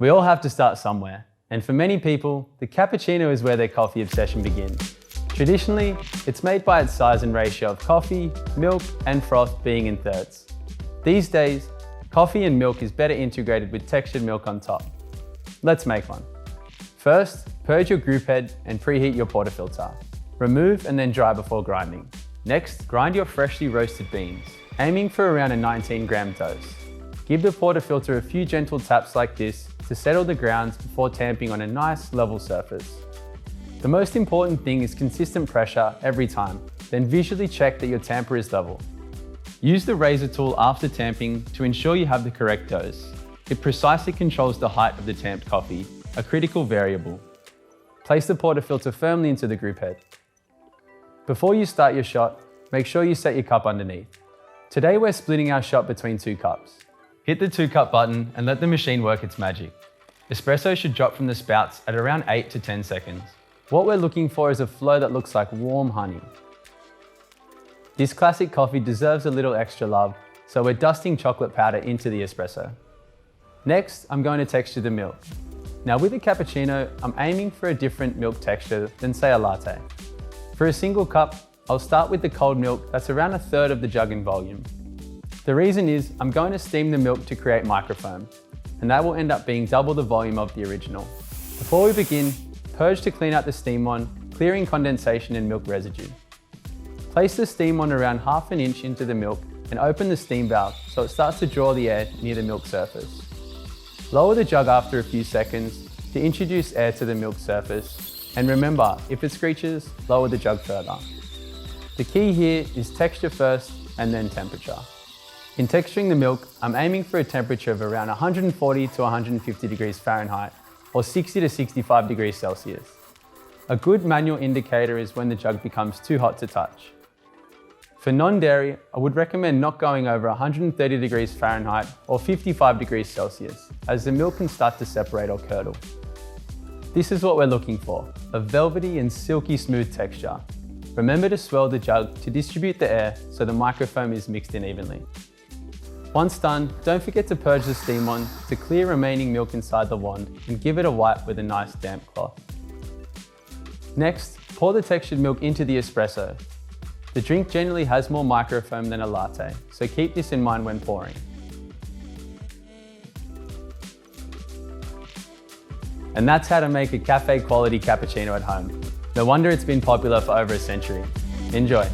We all have to start somewhere, and for many people, the cappuccino is where their coffee obsession begins. Traditionally, it's made by its size and ratio of coffee, milk, and froth being in thirds. These days, coffee and milk is better integrated with textured milk on top. Let's make one. First, purge your group head and preheat your portafilter. Remove and then dry before grinding. Next, grind your freshly roasted beans, aiming for around a 19-gram dose. Give the portafilter a few gentle taps like this to settle the grounds before tamping on a nice level surface. The most important thing is consistent pressure every time, then visually check that your tamper is level. Use the razor tool after tamping to ensure you have the correct dose. It precisely controls the height of the tamped coffee, a critical variable. Place the portafilter firmly into the group head. Before you start your shot, make sure you set your cup underneath. Today we're splitting our shot between 2 cups. Hit the 2-cup button and let the machine work its magic. Espresso should drop from the spouts at around 8 to 10 seconds. What we're looking for is a flow that looks like warm honey. This classic coffee deserves a little extra love, so we're dusting chocolate powder into the espresso. Next, I'm going to texture the milk. Now with a cappuccino, I'm aiming for a different milk texture than say a latte. For a single cup, I'll start with the cold milk that's around 1/3 of the jug in volume. The reason is I'm going to steam the milk to create microfoam, and that will end up being double the volume of the original. Before we begin, purge to clean out the steam wand, clearing condensation and milk residue. Place the steam wand around 1/2 inch into the milk and open the steam valve so it starts to draw the air near the milk surface. Lower the jug after a few seconds to introduce air to the milk surface, and remember, if it screeches, lower the jug further. The key here is texture first and then temperature. In texturing the milk, I'm aiming for a temperature of around 140 to 150 degrees Fahrenheit or 60 to 65 degrees Celsius. A good manual indicator is when the jug becomes too hot to touch. For non-dairy, I would recommend not going over 130 degrees Fahrenheit or 55 degrees Celsius, as the milk can start to separate or curdle. This is what we're looking for, a velvety and silky smooth texture. Remember to swirl the jug to distribute the air so the microfoam is mixed in evenly. Once done, don't forget to purge the steam wand to clear remaining milk inside the wand and give it a wipe with a nice damp cloth. Next, pour the textured milk into the espresso. The drink generally has more microfoam than a latte, so keep this in mind when pouring. And that's how to make a cafe quality cappuccino at home. No wonder it's been popular for over a century. Enjoy.